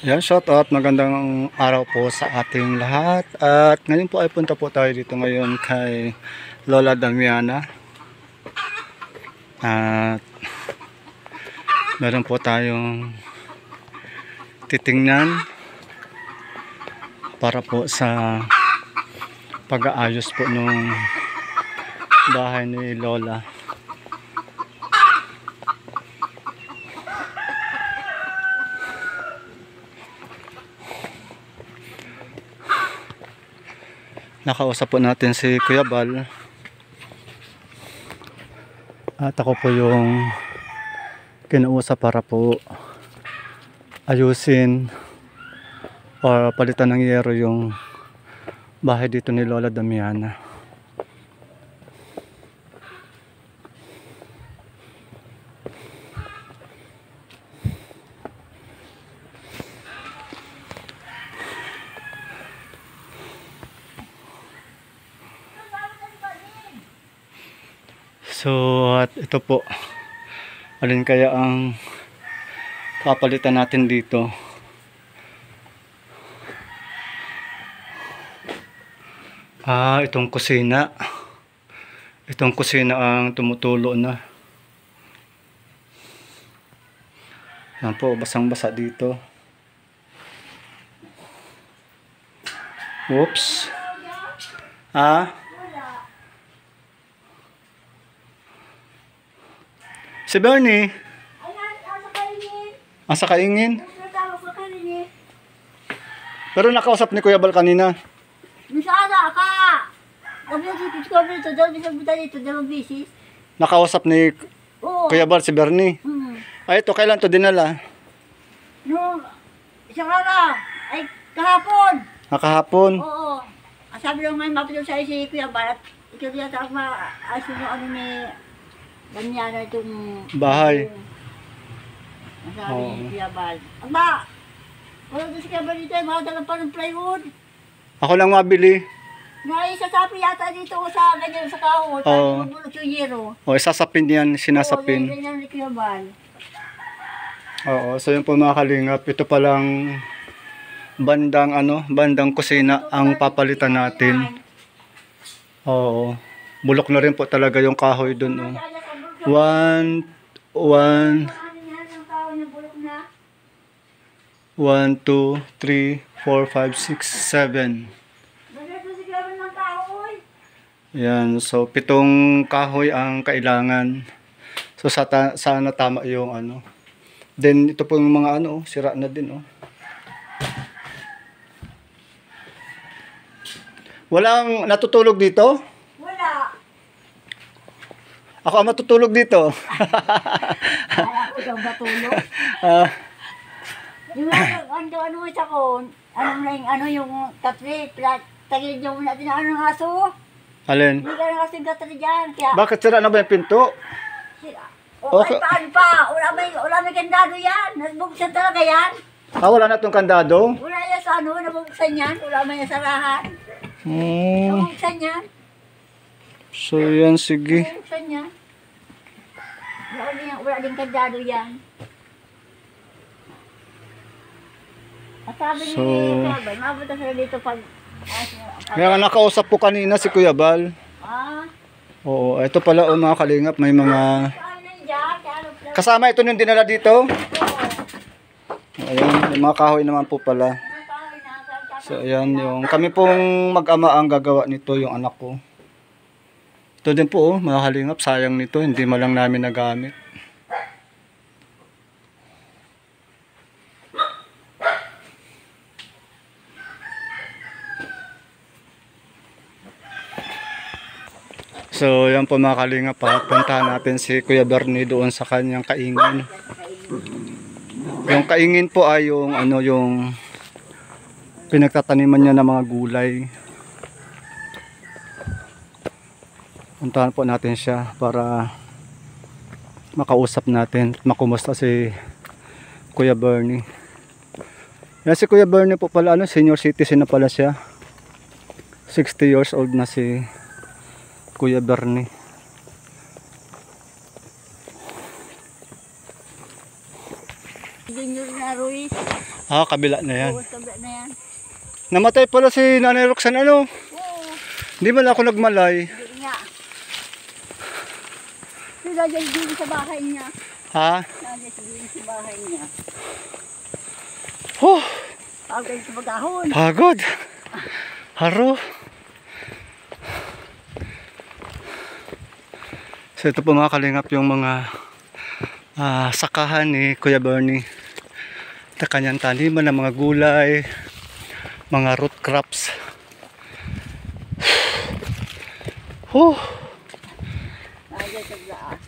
Yan, shout out, magandang araw po sa ating lahat. At ngayon po ay punta po tayo dito ngayon kay Lola Damiana. At meron po tayong titingnan para po sa pag-aayos po nung bahay ni Lola. Nakausap po natin si Kuya Bal. At ako po yung kinausap para po ayusin o palitan ng yero yung bahay dito ni Lola Damiana. So, at ito po, alin kaya ang papalitan natin dito? Itong kusina. Itong kusina ang tumutulo na. Yan po, basang-basa dito. Oops. Si Bernie. Asa kaingin? Pero nakausap ni Kuya Bal kanina. Misana ka! Nakausap ni Oo. Kuya Bal si Bernie. Ay, ito, kailan to dinala? Nung isang araw, ay kahapon. Nakahapon. Oo. Sabi lang may mapito sa si Kuya Bal at ikaw yata ako maayos yung ano ni Damiana itong Bahay. sabi ni Kuya Bal. Aba! Wala doon si Kuya Bal dito, makadalang pa ng plywood. Ako lang mabili. Naisasapi yata dito sa ganyan sa kahon. Oo. Mabulot yung yero. O, isasapin yan, Oo, sinasapin. ganyan ni Kuya Bal. Oo, so yun po mga kalingap. Ito palang bandang kusina ang papalitan natin. Oo. Bulok na rin po talaga yung kahoy dun. Oh. 1, 2, 3, 4, 5, 6, 7. Yan, so 7 kahoy ang kailangan. So sana tama yung ano. Then ito po yung mga sira na din. Walang natutulog dito? Wala. Ako ang matutulog dito. Kaya ko daw matulog. Yung ano mo sa kon, yung katri, tagilid yung natin ng aso. Alin? Hindi ka ng aso yung katri dyan. Kaya, Bakit sira na ba yung pinto? ay paano pa? Wala may kandado yan. Nabuksan talaga yan. Wala na itong kandado? Wala yan sa nabuksan yan. Wala may nasarahan. Nabuksan yan. So yan, sige. Nabuksan yan. Wala din kandado yan. At sabi ni Kuya Bal, mabuta sila dito pag... Kaya nakausap po kanina si Kuya Bal. Oo, ito pala mga kalingap, may mga... Kasama ito yung dinala dito. Ayan, yung mga kahoy naman po pala. So ayan, kami pong mag-ama ang gagawa nito, yung anak ko. Ito din po, mga kalingap, sayang nito, hindi malang namin nagamit. So yan po mga kalingap, puntahan natin si Kuya Bernie doon sa kanyang kaingin. Yung kaingin po ay yung pinagtataniman niya ng mga gulay. Puntahan po natin siya para makausap natin, makumusta si Kuya Bernie. Yan si Kuya Bernie po pala, senior citizen na pala siya. 60 years old na si Kuya Bernie. Junior na Ruiz. Ah, kabila na yan. Oo, kabila na yan. Namatay pala si Nanay Roxanne, ano? Oo, Hindi man ako nagmalay. hindi nga. Sila dyan sa bahay niya. Ha? Nandiyan sa bahay niya. Oh, Pagod sa pagahon. pagod. Haro. So ito po mga kalingap yung mga sakahan ni Kuya Bernie. Ito kanyang taniman ng mga gulay, mga root crops. Oh, Nandiyan sa laas.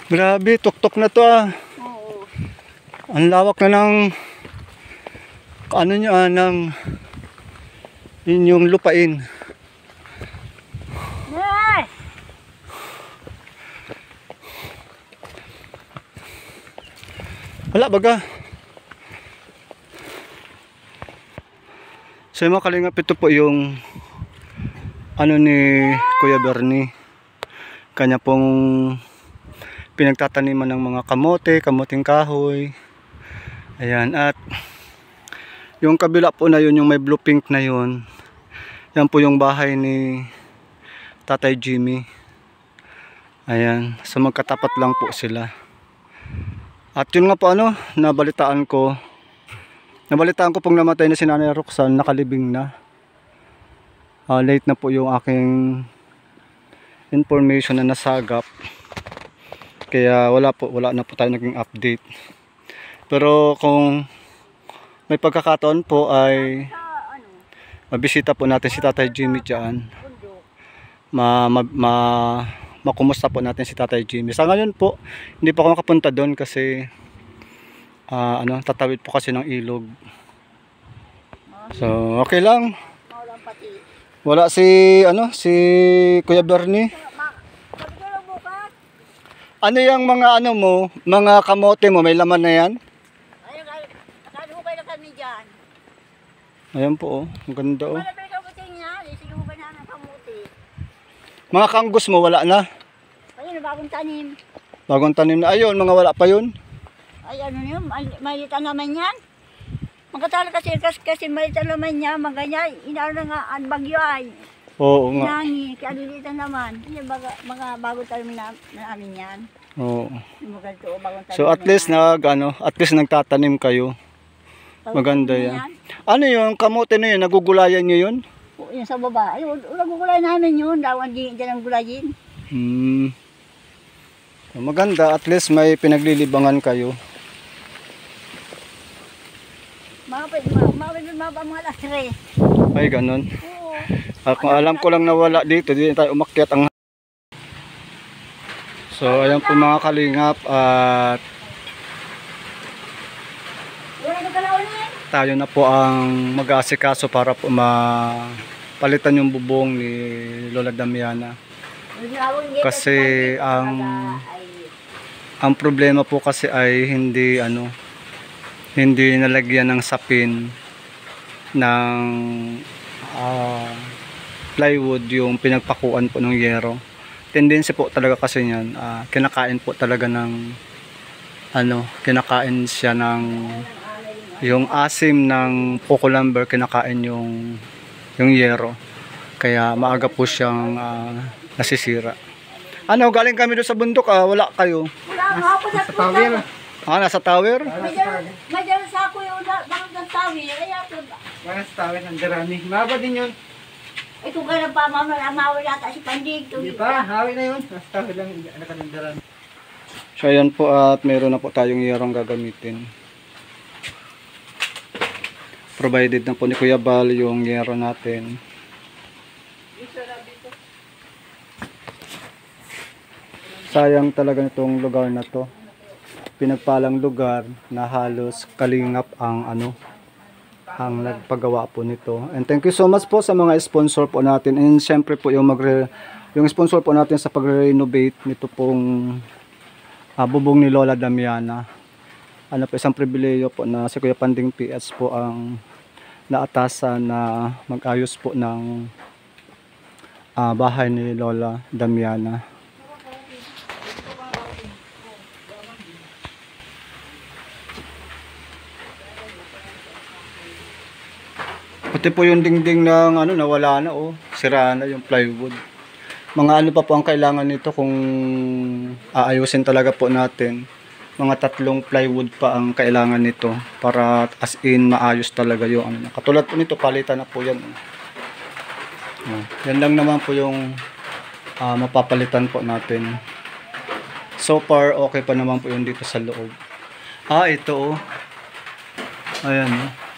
grabe, tuktok na to ah. Oo. Ang lawak na ng ano niya ng inyong lupain. Nay! Wala baga. So yung mga kalingap, ito po yung ano ni Kuya Bernie. Kanya pong pinagtataniman ng mga kamote, kamuting kahoy. Ayan, at yung kabila po na yun, yung may blue pink na yun, yan po yung bahay ni Tatay Jimmy. Ayan, so magkatapat lang po sila. At yun nga po nabalitaan ko pong namatay na si Nanay Roxanne, nakalibing na. Late na po yung aking information na nasagap. Kaya wala na po tayo naging update. Pero kung may pagkakataon po ay mabisita po natin si Tatay Jimmy dyan. Makumusta po natin si Tatay Jimmy. Sa ngayon po, hindi pa ako makapunta doon kasi tatawid po kasi ng ilog. So, okay lang. Wala si Kuya Bernie. Ano yung mga mga kamote mo, may laman na yan? Nakahukay na kami dyan. Ayan po oh, ang ganda oh. Malabay kamuti niya, sinukay na ng kamuti. Mga kanggos mo wala na. Ayun, bagong tanim. Bagong tanim na ayun, mga wala pa yun. Ay, ano yun, malitan naman yan. Magkatala kasi malitan naman niya, maganya, inaano na nga, ang bagyo ay. Oo nga. Inangi, kaya lilitan naman. Yung mga bagong tanim na amin yan. Oo. Yung mga ganito, bagong tanim. So at least at least nagtatanim kayo. Maganda yan. Ano yung kamote na yun, nagugulayan nyo yun? Yung sa baba, ay, gulay namin yun, dawan din ang gulayin. So, maganda, at least may pinaglilibangan kayo. Mga alas 3. Ay, ganun. Oo. Kung alam ko lang na wala dito, di tayo umakyat ang... So, ayan po mga kalingap, at tayo na po ang mag-aasikaso para po palitan yung bubong ni Lola Damiana. Kasi ang problema po kasi ay hindi nalagyan ng sapin ng plywood yung pinagpakuan po ng yero. Tendency po talaga kasi niyan, kinakain po talaga ng kinakain siya ng yung asim ng coco lumber, kinakain yung yero. Kaya maaga po siyang nasisira. Galing kami doon sa bundok, wala kayo. Wala nga po sa tower. Nasa tower? May dala sa ako yung bagong tower. Kaya po. Wala sa tower ng Darani. Maba din yun. Ay kung kailan pa mamawala yata si Pandig. Hindi pa, hawi na yun. Nasa tower lang ng Darani. So ayan po, at meron na po tayong yerong gagamitin. Provided na po ni Kuya Bal yung yero natin. Sayang talaga nitong lugar na to. Pinagpalang lugar na halos kalingap ang ang nagpagawa po nito. And thank you so much po sa mga sponsor po natin. And syempre po yung sponsor po natin sa pagre-renovate nito pong bubong ni Lola Damiana. Isang pribileyo po na si Kuya Panding PS po ang naatasan na mag-ayos po ng bahay ni Lola Damiana. Pati po yung dingding ng ano, nawala na oh. Sira na yung plywood. Mga ano pa po ang kailangan nito kung aayusin talaga po natin. Mga 3 plywood pa ang kailangan nito para as in maayos talaga yung ano. Katulad po nito, palitan na po yan. Yan lang naman po yung mapapalitan po natin. So far, okay pa naman po yun dito sa loob. Ito oh. Ayan oh.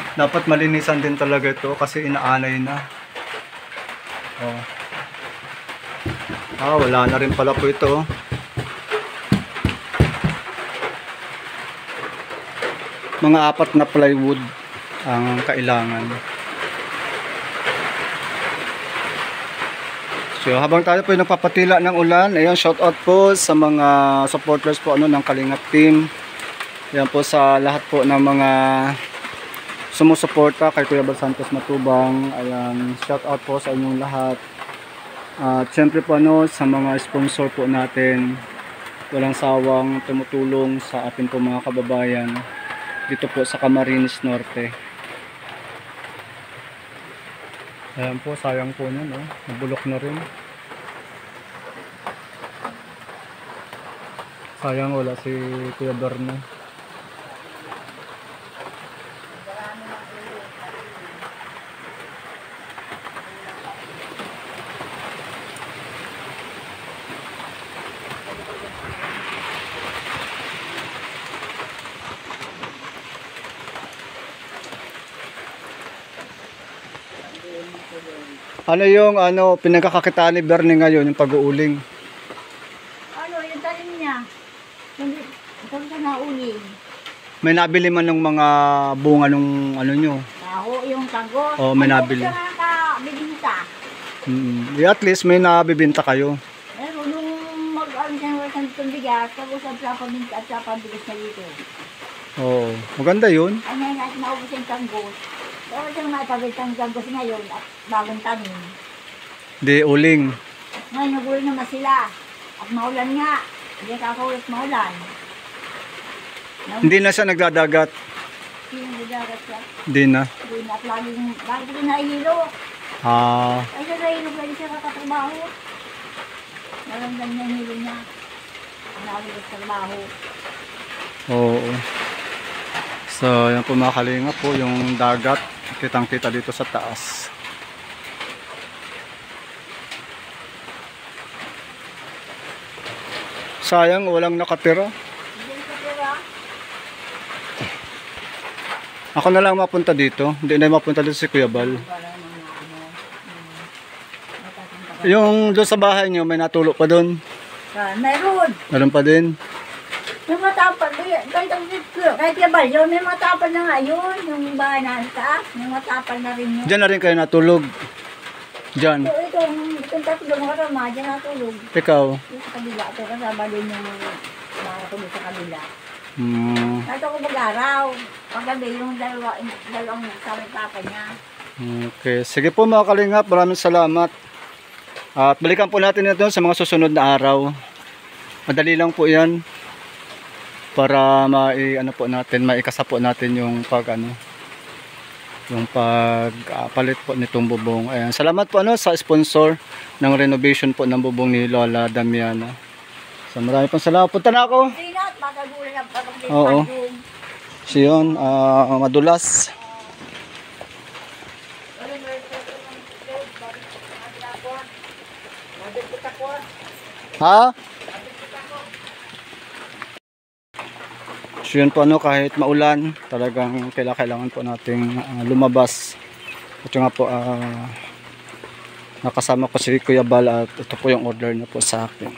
Dapat malinisan din talaga ito kasi inaanay na. Wala na rin pala po ito. Mga 4 na plywood ang kailangan. So habang tayo po nagpapatila ng ulan, ayun, shout out po sa mga supporters po ng Kalingap team. Yan po sa lahat po ng mga sumusuporta kay Kuya Bal Santos Matubang. Ayan, shout out po sa inyong lahat. At syempre po sa mga sponsor po natin, walang sawang tumutulong sa atin po mga kababayan dito po sa Camarines Norte. Ayan po, sayang po nun, nabulok na rin. Sayang wala si Kuya Berno. Ano yung pinagkakakitaan ni Bernie ngayon, yung pag-uuling? Yung talim niya. Hindi, ito sa nauling. May nabili man ng mga bunga nung nyo? Yung tanggos. May nabili. Ano siya nakabibinta? At least may nabibinta kayo. Pero nung mag-alam siya ng itong bigas, pag-usap sa pabinta at sa pabigas na dito. Oo, maganda yun. Ay ngayon at naubos yung tanggos. Pero siyang maipabinta ng tanggos ngayon at bagong tanim. Di uling. Ngayon nagulo naman sila. At maulan nga. Hindi kakaulit maulan. Hindi na siya nagdadagat. Hindi nagdagat siya. Hindi na. Hindi na. At lagi ko nahihilo. Ay siya nahihilo. Lagi siya kakatrabaho. Naramdam niya yung hilo niya. Nahihilo sa trabaho. Oo. So, yan po mga kalingap po, yung dagat. Kitang-kita dito sa taas. Sayang, walang nakatira. Hindi nakatira. Ako na lang mapunta dito. Hindi na mapunta dito si Kuya Bal. Yung doon sa bahay nyo, may natulog pa doon. Meron. Meron pa din. May matapad. Kahit yabal yun, may matapad na nga yun. Yung bahay na taas, may matapad na rin yun. Diyan na rin kayo natulog. Diyan. Itong tatlong karama, dyan natulog. Ikaw. Yung sa kabila, ito kasama din yung bahay ko sa kabila. Kahit ako mag-araw, paggabi yung dalawang tapad niya. Okay. Sige po mga kalingap, maraming salamat. At balikan po natin ito sa mga susunod na araw. Madali lang po yan. Para maikasa po natin yung yung pagpalit po nitong bubong. Ayan. Salamat po sa sponsor ng renovation po ng bubong ni Lola Damiana. So marami pong salamat. Punta na ako. Sinat, makagulan ang pagkakas. Oo. Siyon, madulas. Ha? So yun po kahit maulan, talagang kailangan po nating lumabas. At yung nga po, nakasama ko si Kuya Bal at ito po yung order niya po sa akin.